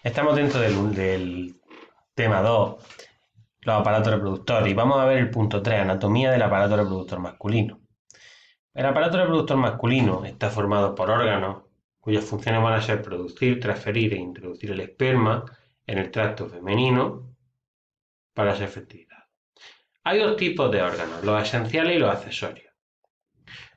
Estamos dentro del tema 2, los aparatos reproductores, y vamos a ver el punto 3, anatomía del aparato reproductor masculino. El aparato reproductor masculino está formado por órganos cuyas funciones van a ser producir, transferir e introducir el esperma en el tracto femenino para ser fertilizado. Hay dos tipos de órganos, los esenciales y los accesorios.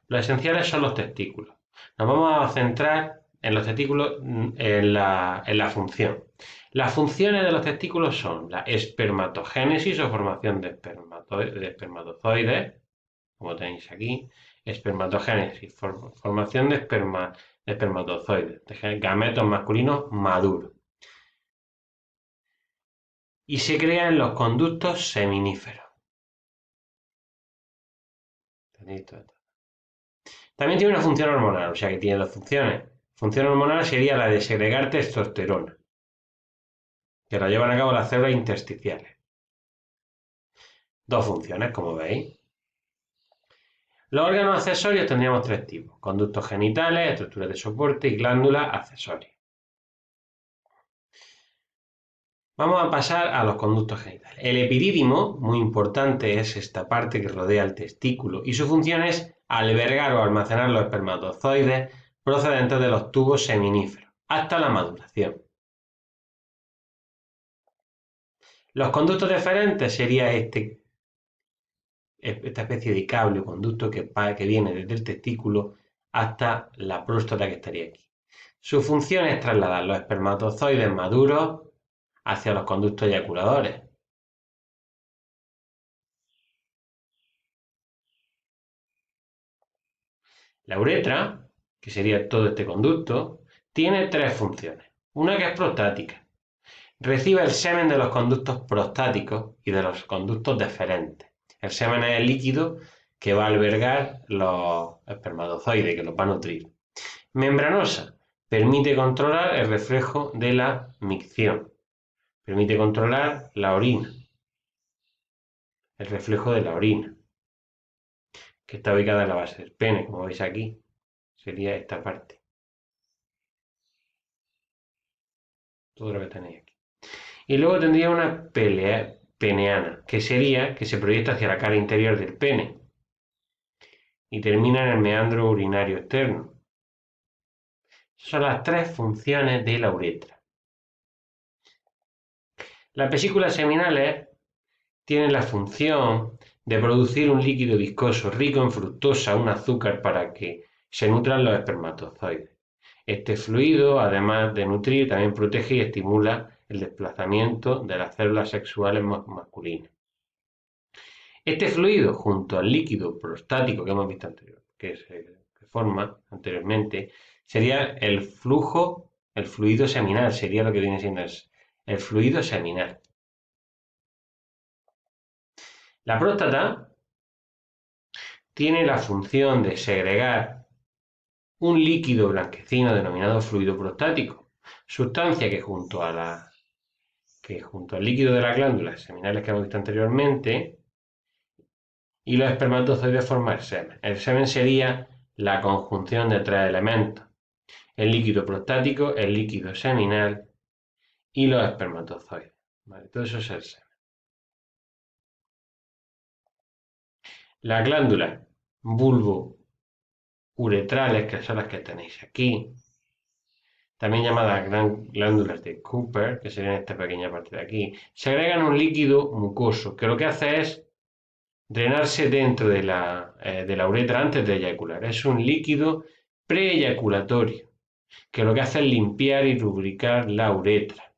Los esenciales son los testículos. Nos vamos a centrar en los testículos en la función. Las funciones de los testículos son la espermatogénesis o formación de espermatozoides, como tenéis aquí, espermatogénesis, formación de espermatozoides, de gametos masculinos maduros. Y se crean los conductos seminíferos. ¿Tenéis todo esto? También tiene una función hormonal, o sea que tiene dos funciones. Función hormonal sería la de segregar testosterona, que la llevan a cabo las células intersticiales. Dos funciones, como veis. Los órganos accesorios tendríamos tres tipos: conductos genitales, estructuras de soporte y glándulas accesorias. Vamos a pasar a los conductos genitales. El epidídimo, muy importante, es esta parte que rodea el testículo y su función es albergar o almacenar los espermatozoides procedentes de los tubos seminíferos hasta la maduración. Los conductos deferentes sería esta especie de cable o conducto que viene desde el testículo hasta la próstata, que estaría aquí. Su función es trasladar los espermatozoides maduros hacia los conductos eyaculadores. La uretra, que sería todo este conducto, tiene tres funciones. Una que es prostática. Recibe el semen de los conductos prostáticos y de los conductos deferentes. El semen es el líquido que va a albergar los espermatozoides, que los va a nutrir. Membranosa. Permite controlar el reflejo de la micción. Permite controlar la orina. El reflejo de la orina, que está ubicada en la base del pene, como veis aquí. Sería esta parte. Todo lo que tenéis aquí. Y luego tendría una peneana, que sería que se proyecta hacia la cara interior del pene y termina en el meandro urinario externo. Son las tres funciones de la uretra. Las vesículas seminales tienen la función de producir un líquido viscoso rico en fructosa, un azúcar, para que se nutran los espermatozoides. Este fluido, además de nutrir, también protege y estimula el desplazamiento de las células sexuales masculinas. Este fluido, junto al líquido prostático que hemos visto anteriormente, que forma anteriormente, sería el fluido seminal, sería lo que viene siendo el fluido seminal. La próstata tiene la función de segregar un líquido blanquecino denominado fluido prostático, sustancia que junto al líquido de las glándulas seminales que hemos visto anteriormente y los espermatozoides forman el semen. El semen sería la conjunción de tres elementos: el líquido prostático, el líquido seminal y los espermatozoides. ¿Vale? Todo eso es el semen. Las glándulas bulbouretrales, que son las que tenéis aquí, también llamadas glándulas de Cooper, que serían esta pequeña parte de aquí, segregan un líquido mucoso que lo que hace es drenarse dentro de la uretra antes de eyacular. Es un líquido preeyaculatorio que lo que hace es limpiar y lubricar la uretra.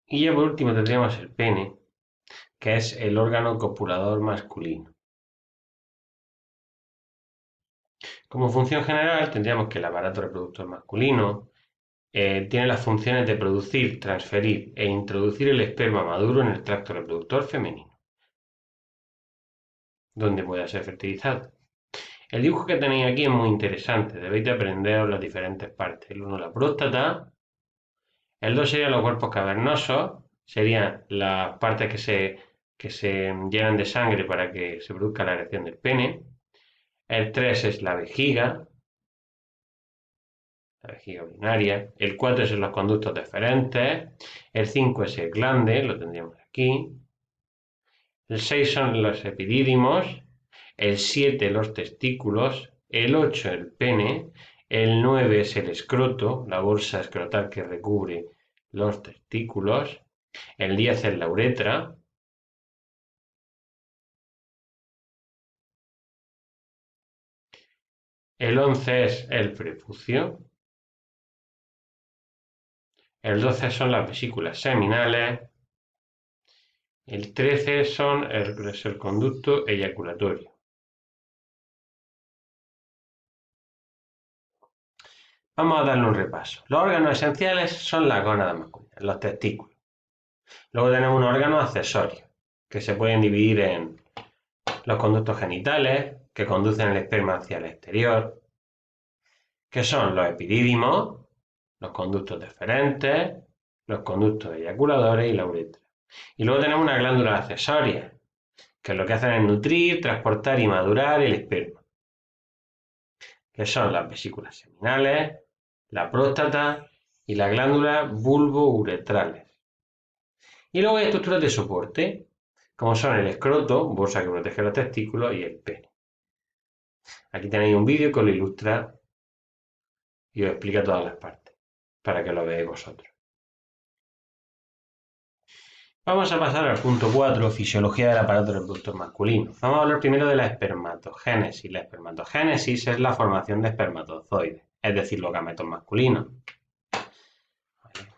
Y ya por último tendríamos el pene, que es el órgano copulador masculino. Como función general tendríamos que el aparato reproductor masculino tiene las funciones de producir, transferir e introducir el esperma maduro en el tracto reproductor femenino, donde pueda ser fertilizado. El dibujo que tenéis aquí es muy interesante, debéis de aprenderos las diferentes partes. El 1, la próstata; el 2 serían los cuerpos cavernosos, serían las partes que se llenan de sangre para que se produzca la erección del pene. El 3 es la vejiga. la vejiga urinaria. El 4 son los conductos deferentes. El 5 es el glande, lo tendríamos aquí. El 6 son los epidídimos. El 7 los testículos. El 8 el pene. El 9 es el escroto, la bolsa escrotal que recubre los testículos. El 10 es la uretra. El 11 es el prepucio. El 12 son las vesículas seminales. El 13 es el conducto eyaculatorio. Vamos a darle un repaso. Los órganos esenciales son las gónadas masculinas, los testículos. Luego tenemos unos órganos accesorios, que se pueden dividir en los conductos genitales, que conducen el esperma hacia el exterior, que son los epidídimos, los conductos deferentes, los conductos eyaculadores y la uretra. Y luego tenemos unas glándulas accesorias, que lo que hacen es nutrir, transportar y madurar el esperma, que son las vesículas seminales, la próstata y las glándulas bulbouretrales. Y luego hay estructuras de soporte, como son el escroto, bolsa que protege los testículos, y el pene. Aquí tenéis un vídeo que lo ilustra y os explica todas las partes, para que lo veáis vosotros. Vamos a pasar al punto 4, fisiología del aparato reproductor masculino. Vamos a hablar primero de la espermatogénesis. La espermatogénesis es la formación de espermatozoides, es decir, los gametos masculinos.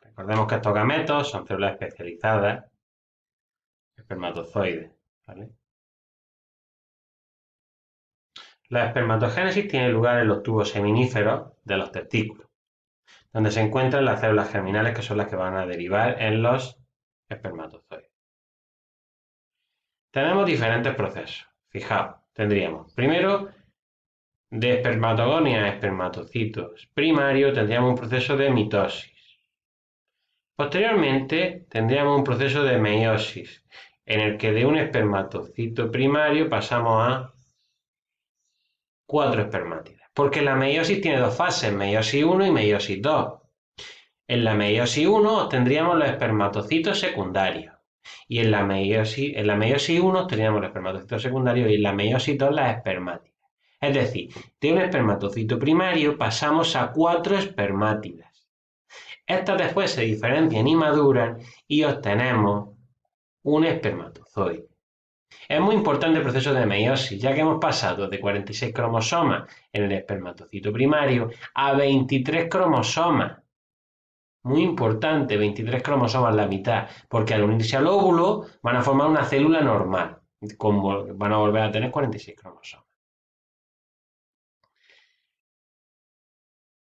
Recordemos que estos gametos son células especializadas, espermatozoides, ¿vale? La espermatogénesis tiene lugar en los tubos seminíferos de los testículos, donde se encuentran las células germinales que son las que van a derivar en los espermatozoides. Tenemos diferentes procesos. Fijaos, tendríamos primero de espermatogonia a espermatocitos primario tendríamos un proceso de mitosis. Posteriormente tendríamos un proceso de meiosis, en el que de un espermatocito primario pasamos a 4 espermátidas. Porque la meiosis tiene dos fases, meiosis 1 y meiosis 2. En la meiosis 1 obtendríamos los espermatocitos secundarios. Y en la meiosis 1 obtendríamos los espermatocitos secundarios y en la meiosis 2 las espermátidas. Es decir, de un espermatocito primario pasamos a 4 espermátidas. Estas después se diferencian y maduran y obtenemos un espermatozoide. Es muy importante el proceso de meiosis, ya que hemos pasado de 46 cromosomas en el espermatocito primario a 23 cromosomas. Muy importante, 23 cromosomas, la mitad, porque al unirse al óvulo van a formar una célula normal, van a volver a tener 46 cromosomas.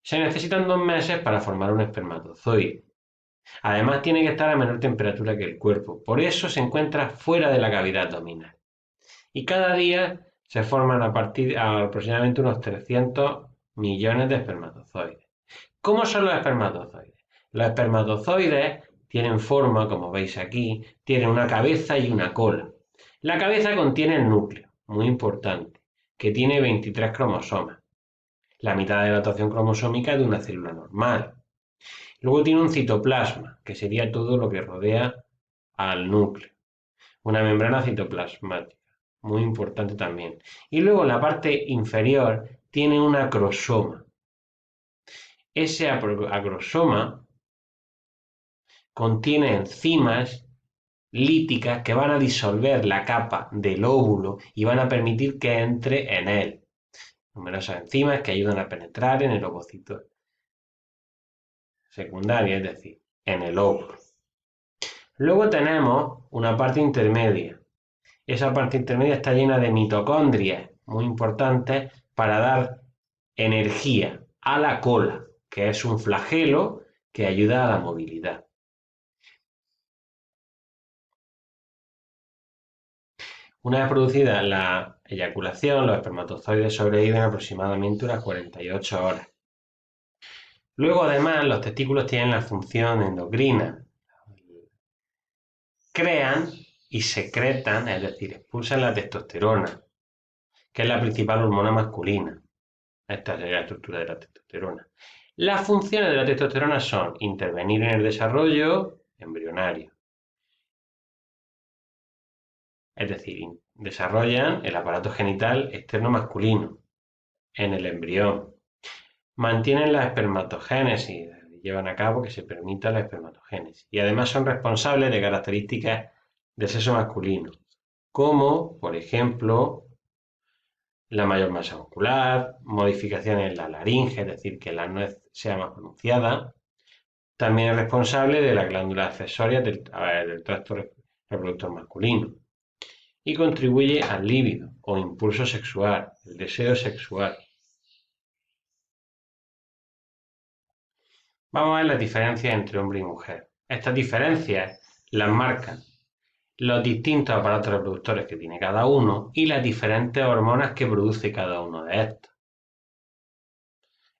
Se necesitan 2 meses para formar un espermatozoide. Además, tiene que estar a menor temperatura que el cuerpo, por eso se encuentra fuera de la cavidad abdominal. Y cada día se forman aproximadamente unos 300 millones de espermatozoides. ¿Cómo son los espermatozoides? Los espermatozoides tienen forma, como veis aquí, tienen una cabeza y una cola. La cabeza contiene el núcleo, muy importante, que tiene 23 cromosomas. La mitad de la dotación cromosómica de una célula normal. Luego tiene un citoplasma, que sería todo lo que rodea al núcleo. Una membrana citoplasmática, muy importante también. Y luego la parte inferior tiene un acrosoma. Ese acrosoma contiene enzimas líticas que van a disolver la capa del óvulo y van a permitir que entre en él. Numerosas enzimas que ayudan a penetrar en el ovocito secundario, es decir, en el óvulo. Luego tenemos una parte intermedia. Esa parte intermedia está llena de mitocondrias, muy importantes para dar energía a la cola, que es un flagelo que ayuda a la movilidad. Una vez producida la eyaculación, los espermatozoides sobreviven aproximadamente unas 48 horas. Luego, además, los testículos tienen la función endocrina. Crean y secretan, es decir, expulsan la testosterona, que es la principal hormona masculina. Esta es la estructura de la testosterona. Las funciones de la testosterona son intervenir en el desarrollo embrionario. Es decir, desarrollan el aparato genital externo masculino en el embrión. Mantienen la espermatogénesis, llevan a cabo que se permita la espermatogénesis. Y además son responsables de características del sexo masculino, como, por ejemplo, la mayor masa muscular, modificaciones en la laringe, es decir, que la nuez sea más pronunciada. También es responsable de las glándulas accesorias del tracto reproductor masculino y contribuye al líbido o impulso sexual, el deseo sexual. Vamos a ver las diferencias entre hombre y mujer. Estas diferencias las marcan los distintos aparatos reproductores que tiene cada uno y las diferentes hormonas que produce cada uno de estos.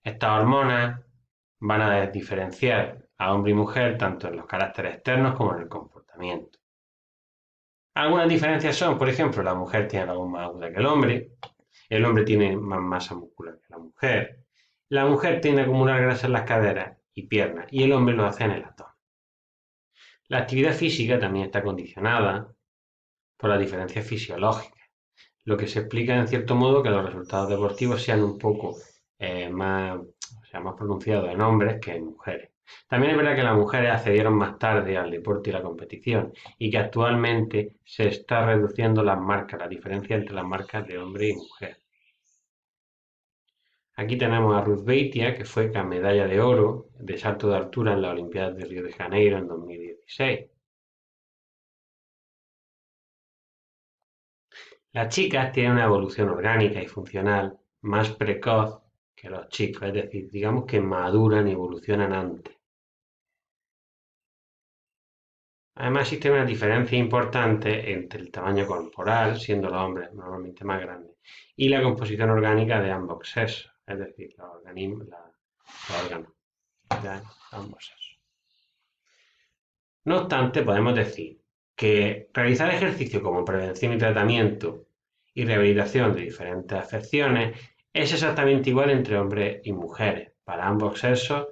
Estas hormonas van a diferenciar a hombre y mujer tanto en los caracteres externos como en el comportamiento. Algunas diferencias son, por ejemplo, la mujer tiene la voz más aguda que el hombre tiene más masa muscular que la mujer tiende a acumular grasa en las caderas y piernas y el hombre lo hace en el abdomen. La actividad física también está condicionada por las diferencias fisiológicas, lo que se explica en cierto modo que los resultados deportivos sean un poco más pronunciados en hombres que en mujeres. También es verdad que las mujeres accedieron más tarde al deporte y la competición y que actualmente se está reduciendo la diferencia entre las marcas de hombre y mujer. Aquí tenemos a Ruth Beitia, que fue medalla de oro de salto de altura en las Olimpiadas de Río de Janeiro en 2016. Las chicas tienen una evolución orgánica y funcional más precoz que los chicos, es decir, digamos que maduran y evolucionan antes. Además existe una diferencia importante entre el tamaño corporal, siendo los hombres normalmente más grandes, y la composición orgánica de ambos sexos, es decir, los órganos de ambos sexos. No obstante, podemos decir que realizar ejercicio como prevención y tratamiento y rehabilitación de diferentes afecciones es exactamente igual entre hombres y mujeres. Para ambos sexos,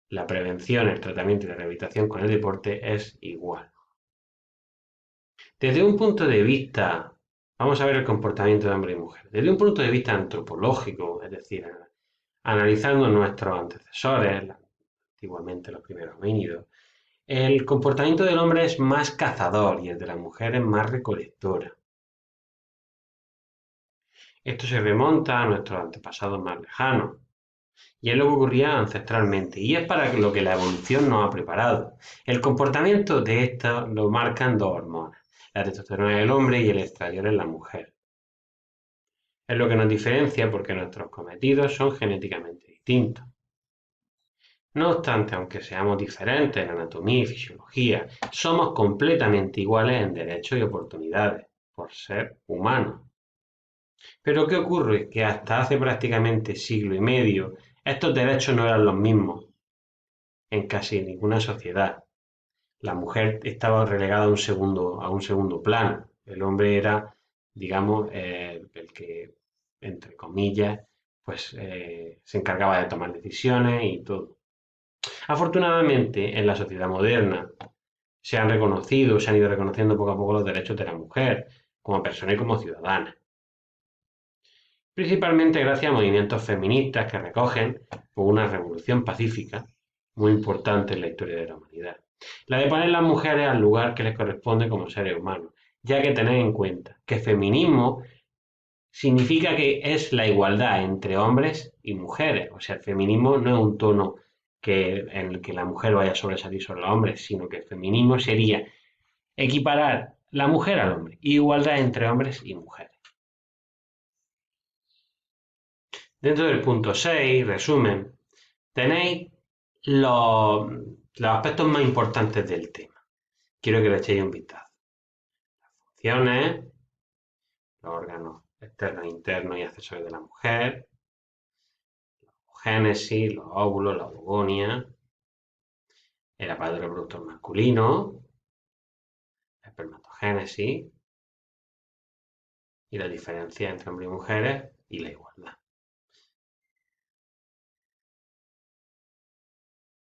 la prevención, el tratamiento y la rehabilitación con el deporte es igual. Desde un punto de vista, vamos a ver el comportamiento de hombre y mujer. Desde un punto de vista antropológico, es decir, analizando nuestros antecesores, antiguamente los primeros homínidos, el comportamiento del hombre es más cazador y el de la mujer es más recolectora. Esto se remonta a nuestros antepasados más lejanos y es lo que ocurría ancestralmente y es para lo que la evolución nos ha preparado. El comportamiento de esto lo marcan dos hormonas, la testosterona en el hombre y el estradiol en la mujer. Es lo que nos diferencia porque nuestros cometidos son genéticamente distintos. No obstante, aunque seamos diferentes en anatomía y fisiología, somos completamente iguales en derechos y oportunidades, por ser humanos. Pero ¿qué ocurre? Que hasta hace prácticamente siglo y medio, estos derechos no eran los mismos en casi ninguna sociedad. La mujer estaba relegada a un segundo plano. El hombre era, digamos, el que, entre comillas, pues se encargaba de tomar decisiones y todo. Afortunadamente, en la sociedad moderna se han ido reconociendo poco a poco los derechos de la mujer como persona y como ciudadana. Principalmente gracias a movimientos feministas que recogen una revolución pacífica muy importante en la historia de la humanidad. La de poner a las mujeres al lugar que les corresponde como seres humanos, ya que tened en cuenta que feminismo significa que es la igualdad entre hombres y mujeres. O sea, el feminismo no es un tono en el que la mujer vaya a sobresalir sobre los hombres, sino que el feminismo sería equiparar la mujer al hombre, igualdad entre hombres y mujeres. Dentro del punto 6, resumen, tenéis los aspectos más importantes del tema. Quiero que le echéis un vistazo. Las funciones, los órganos externos, internos y accesorios de la mujer, la génesis, los óvulos, la ovogonia, el aparato reproductor masculino, la espermatogénesis y la diferencia entre hombres y mujeres y la igualdad.